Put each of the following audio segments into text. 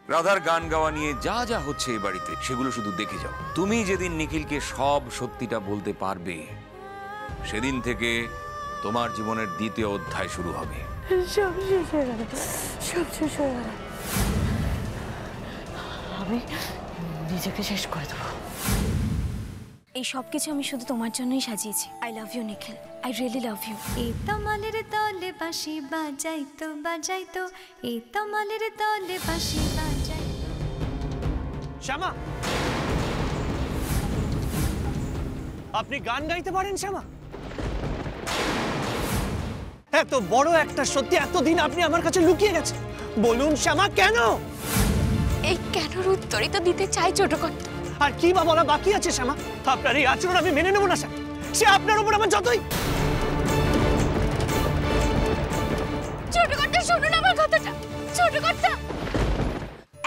রাধার গান গাওয়া নিয়ে যা যা হচ্ছে এই বাড়িতে সেগুলো শুধু দেখে যাও। তুমি যেদিন নিখিলকে সব সত্যিটা বলতে পারবে সেদিন থেকে তোমার জীবনের দ্বিতীয় অধ্যায় শুরু হবে। সব শেষ হয়ে গেল, সব শেষ হয়ে গেল। আমি নিজেকে শেষ করে দেবো। এই সব কিছু আমি শুধু তোমার জন্যই সাজিয়েছি। I love you Nikhil, I really love you. এই তমালের তলে বাঁশি বাজাইতো বাজাইতো, এই তমালের তলে বাঁশি বাজাই। শ্যামা, আপনি গান গাইতে পারেন শ্যামা? এত বড় একটা সত্যি এতদিন আপনি আমার কাছে লুকিয়ে গেছেন, বলুন শ্যামা কেন? এই কেনর উত্তরই তো দিতে চাই ছোট কর্তা। আর কি বা বলা বাকি আছে শ্যামা? আপনার এই আচরণ আমি মেনে নেব না স্যার। সে আপনার উপর আমার যতই। ছোট কর্তা শুনুন আমার কথাটা। ছোট কর্তা,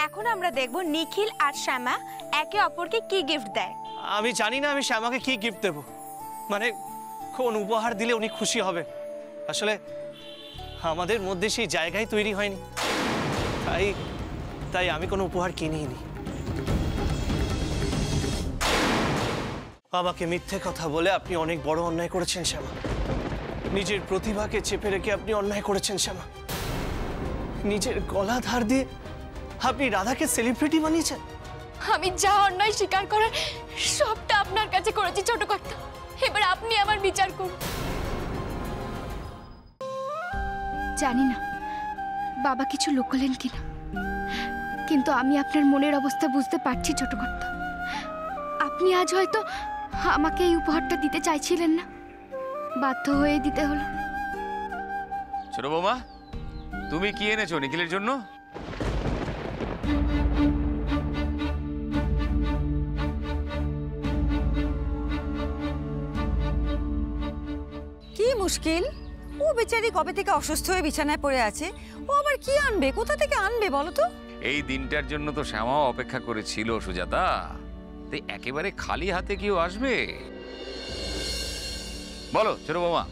এখন আমরা দেখব নিখিল আর শ্যামা একে অপরকে কি গিফট দেয়। আমি জানি না আমি শ্যামাকে কি গিফট দেব, মানে কোন উপহার দিলে উনি খুশি হবে। আসলে আমাদের মধ্যে সেই জায়গায় তৈরি হয়নি, তাই তাই আমি কোনো উপহার কিনিনি। আমাকে মিথ্যে কথা বলে আপনি অনেক বড় অন্যায় করেছেন শ্যামা। নিজের প্রতিভাকে চেপে রেখে আপনি অন্যায় করেছেন শ্যামা। নিজের গলা ধার দিয়ে আপনি রাধাকে সেলিব্রিটি বানিয়েছেন। আমি যা অন্যায় স্বীকার করার সবটা আপনার কাছে করেছি ছোট কর্তা। এবার আপনি আমার বিচার করুন। জানি না বাবা কিছু লুকোলেন কিনা, কিন্তু আমি আপনার মনের অবস্থা বুঝতে পারছি ছোট কর্তা। আপনি আজ হয়তো আমাকে এই উপহারটা দিতে চাইছিলেন না, বাধ্য হয়ে দিতে হলো। ছোট বৌমা, তুমি কি এনেছো নিখিলের জন্য? কি মুশকিল, ও বেচারি কবে থেকে অসুস্থ হয়ে বিছানায় পড়ে আছে। ও আবার কি আনবে, কোথা থেকে আনবে বলো তো? এই দিনটার জন্য তো শ্যামাও অপেক্ষা করেছিল সুজাতা। তাই একেবারে খালি হাতে কেউ আসবে? বলো ছোট বৌমা।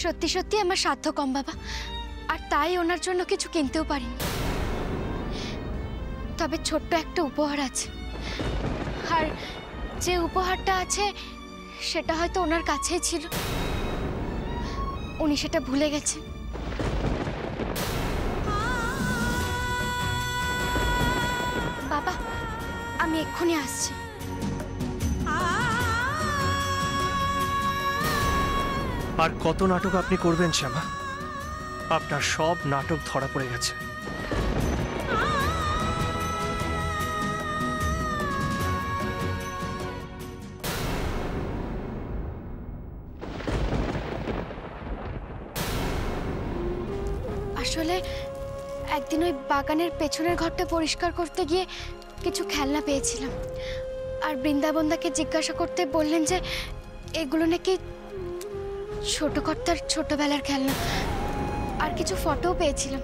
সত্যি সত্যি আমার সাধ্য কম বাবা, আর তাই ওনার জন্য কিছু কিনতেও পারিনি। তবে ছোট্ট একটা উপহার আছে, আর যে উপহারটা আছে সেটা হয়তো ওনার কাছেই ছিল, উনি সেটা ভুলে গেছেন। বাবা, আমি এক্ষুনি আসছি। আর কত নাটক আপনি করবেন শ্যামা? আপনার সব নাটক ধরা পড়ে গেছে। আসলে একদিন ওই বাগানের পেছনের ঘরটা পরিষ্কার করতে গিয়ে কিছু খেলনা পেয়েছিলাম, আর বৃন্দাবনদাকে জিজ্ঞাসা করতে বললেন যে এগুলো নাকি ছোট কর্তার ছোটবেলার খেলনা। আর কিছু ফটোও পেয়েছিলাম,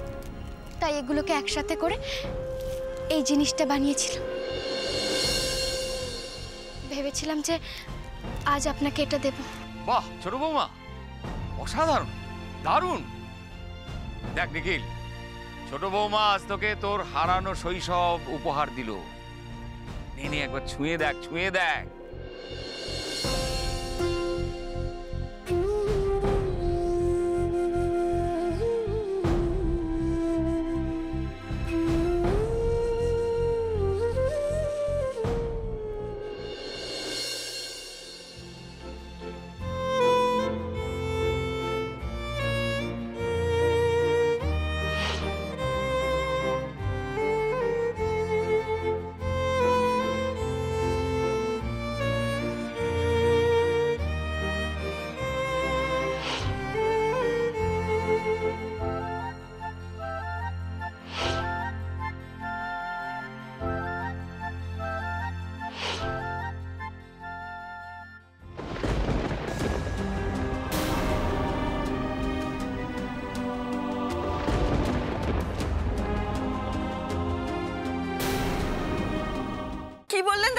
তাই এগুলোকে একসাথে করে এই জিনিসটা বানিয়েছিলাম। ভেবেছিলাম যে আজ আপনাকে এটা দেব। বাহ ছোট বৌমা, অসাধারণ, দারুণ। দেখ নিখিল, ছোট বৌমা আজ তোকে তোর হারানো শৈশব উপহার দিল। নে একবার ছুঁয়ে দেখ, ছুঁয়ে দেখ।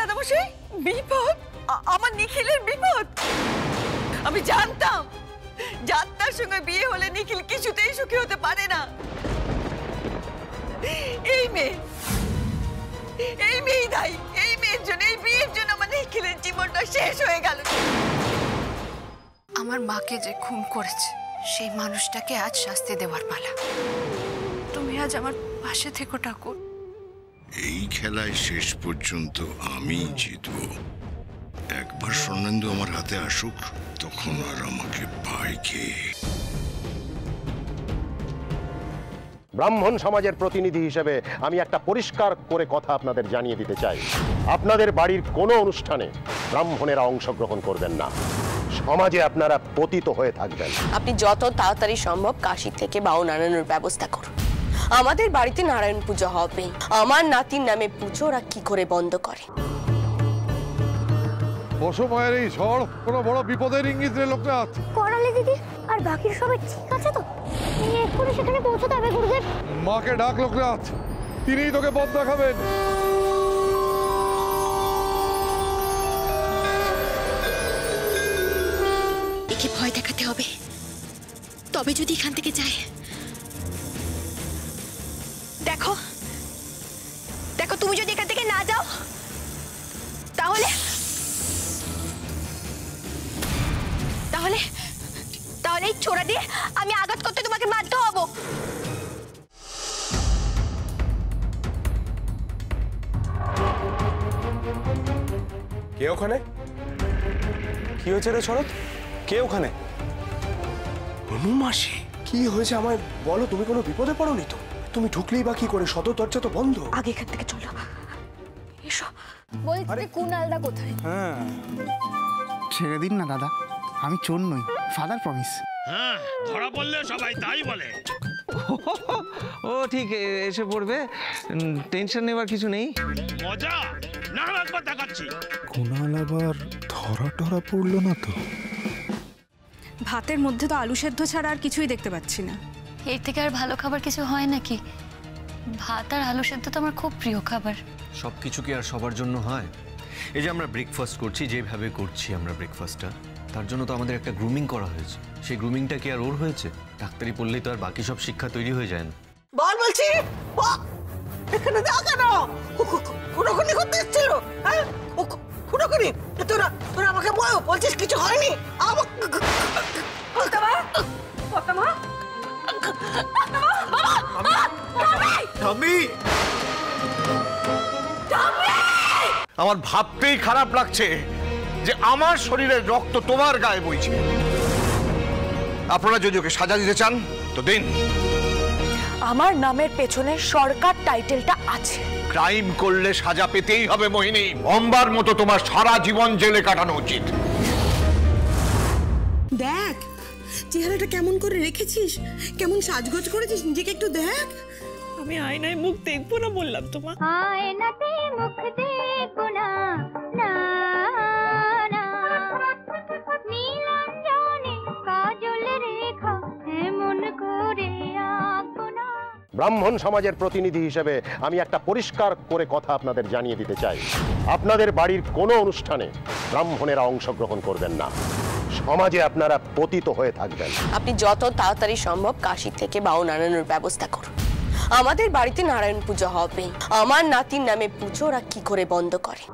দাদামশাই, বিপদ, আমার নিখিলের বিপদ। আমি জানতাম যাত্রার সঙ্গে বিয়ে হলে নিখিল কিছুতেই সুখী হতে পারে না। এই মেয়ে এই মেয়েই দায়ী, এই মেয়ের জন্য, এই বিয়ের জন্য আমার নিখিলের জীবনটা শেষ হয়ে গেল। আমার মাকে যে খুন করেছে সেই মানুষটাকে আজ শাস্তি দেওয়ার পালা। তুমি আজ আমার পাশে থেকো ঠাকুর। এই খেলায় শেষ পর্যন্ত আমি জিতব। একবার স্বর্ণেন্দু আমার হাতে আসুক, তখন আর আমাকে পায় কে? ব্রাহ্মণ সমাজের প্রতিনিধি হিসেবে আমি একটা পরিষ্কার করে কথা আপনাদের জানিয়ে দিতে চাই। আপনাদের বাড়ির কোনো অনুষ্ঠানে ব্রাহ্মণেরা অংশগ্রহণ করবেন না। সমাজে আপনারা পতিত হয়ে থাকবেন। আপনি যত তাড়াতাড়ি সম্ভব কাশী থেকে বাউন আনানোর ব্যবস্থা করুন। আমাদের বাড়িতে নারায়ণ পুজো হবে। আমার নাতির নামে পুজো ওরা কি করে বন্ধ করে? অসময়ের এই ঝড় কোনো বড় বিপদের ইঙ্গিত রে লোকনাথ। করালি দিদি আর বাকি সবাই ঠিক আছে তো? এক্ষুনি সেখানে পৌঁছতে হবে গুরুদেব। মাকে ডাক লোকনাথ, তিনিই তোকে পথ দেখাবেন। একে ভয় দেখাতে হবে, তবে যদি এখান থেকে যায়। দেখো দেখো, তুমি যদি এখান থেকে না যাও তাহলে তাহলে তাহলে এই ছোড়া দিয়ে আমি আঘাত করতে তোমাকে বাধ্য হব। কে ওখানে? কি হয়েছে রে শরৎ? কে ওখানে? অনুমাসি, কি হয়েছে আমায় বলো। তুমি কোনো বিপদে পড়োনি তো? তুমি ঢুকলেই বা কি করে? সদর দরজা তো বন্ধ। আগে এখান থেকে চলো। এসো। বলছি যে কুনালদা কোথায়? হ্যাঁ, ছেড়ে দিন না দাদা, আমি চোর নই, ফাদার প্রমিস। হ্যাঁ, ধরা পড়লে সবাই তাই বলে। ও ঠিক এসে পড়বে, টেনশন নেবার কিছু নেই। মজা না, একবার দেখাচ্ছি। কুনাল আবার ধরা টরা পড়লো না তো? ভাতের মধ্যে তো আলু সেদ্ধ ছাড়া আর কিছুই দেখতে পাচ্ছি না। এর থেকে আর ভালো খাবার কিছু হয় নাকি? ভাত আর আলু সেদ্ধ তো আমার খুব প্রিয় খাবার। সব কিছু কি আর সবার জন্য হয়? এই যে আমরা ব্রেকফাস্ট করছি, যেভাবে করছি আমরা ব্রেকফাস্টটা, তার জন্য তো আমাদের একটা গ্রুমিং করা হয়েছে। সেই গ্রুমিংটা কি আর ওর হয়েছে? ডাক্তারি পড়লেই তো আর বাকি সব শিক্ষা তৈরি হয়ে যায় না। বল বলছি, এখানে দাও কেন? খুনোখুনি করতে এসেছিল? হ্যাঁ, খুনোখুনি? তোরা তোরা আমাকে বলছিস কিছু হয়নি? আমার ভাবতেই খারাপ লাগছে যে আমার শরীরের রক্ত তোমার গায়ে বইছে। আপনারা যদি ওকে সাজা দিতে চান তো দিন। আমার নামের পেছনে সরকার টাইটেলটা আছে। ক্রাইম করলে সাজা পেতেই হবে মোহিনী। বম্বার মতো তোমার সারা জীবন জেলে কাটানো উচিত। দেখ চেহারাটা কেমন করে রেখেছিস, কেমন সাজগোজ করেছিস, নিজেকে একটু দেখ। আমি আয়নায় মুখ দেখবো না বললাম তোমার। আয়নাতে মুখ দেখবো না, না না। নীলাঞ্জনে কাজল রেখা এমন করে আঁকবো না। ব্রাহ্মণ সমাজের প্রতিনিধি হিসেবে আমি একটা পরিষ্কার করে কথা আপনাদের জানিয়ে দিতে চাই। আপনাদের বাড়ির কোনো অনুষ্ঠানে ব্রাহ্মণেরা অংশগ্রহণ করবেন না। সমাজে আপনারা পতিত হয়ে থাকবেন। আপনি যত তাড়াতাড়ি সম্ভব কাশী থেকে বাউন আনানোর ব্যবস্থা করুন। আমাদের বাড়িতে নারায়ণ পুজো হবে। আমার নাতির নামে পুজো ওরা কি করে বন্ধ করে?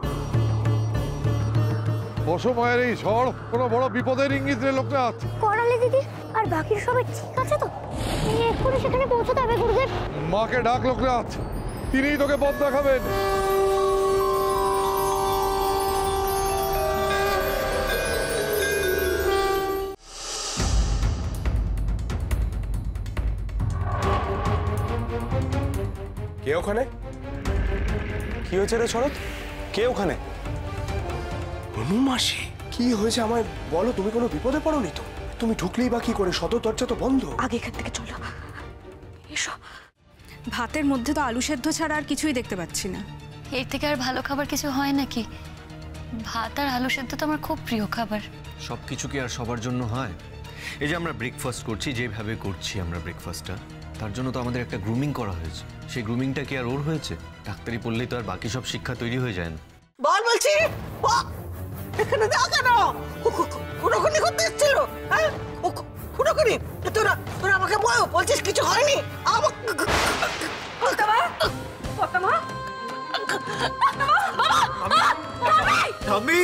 অসময়ের এই ঝড় কোনো বড় বিপদের ইঙ্গিত রে লোকনাথ। করালি দিদি আর বাকি সবাই ঠিক আছে তো? এক্ষুনি সেখানে পৌঁছতে হবে গুরুদেব। মাকে ডাক লোকনাথ, তিনিই তোকে পথ দেখাবেন। কে ওখানে? কি হয়েছে রে শরৎ? কে ওখানে? অনুমাসি, কি হয়েছে আমায় বলো। তুমি কোনো বিপদে পড়োনি তো? তুমি ঢুকলেই বা কি করে? সদর দরজা তো বন্ধ। আগে এখান থেকে চলো। এসো। ভাতের মধ্যে তো আলু সেদ্ধ ছাড়া আর কিছুই দেখতে পাচ্ছি না। এর থেকে আর ভালো খাবার কিছু হয় নাকি? ভাত আর আলু সেদ্ধ তো আমার খুব প্রিয় খাবার। সব কিছু কি আর সবার জন্য হয়? এই যে আমরা ব্রেকফাস্ট করছি, যেভাবে করছি আমরা ব্রেকফাস্টটা, তার জন্য তো আমাদের একটা গ্রুমিং করা হয়েছে। সেই গ্রুমিংটা কি আর ওর হয়েছে? ডাক্তারি পড়লেই তো আর বাকি সব শিক্ষা তৈরি হয়ে যায় না। বল বলছি, এখানে দাও কেন? খুনোখুনি করতে এসেছিল? হ্যাঁ, খুনোখুনি? তোরা তোরা আমাকে বলছিস কিছু হয়নি? ঠাম্মি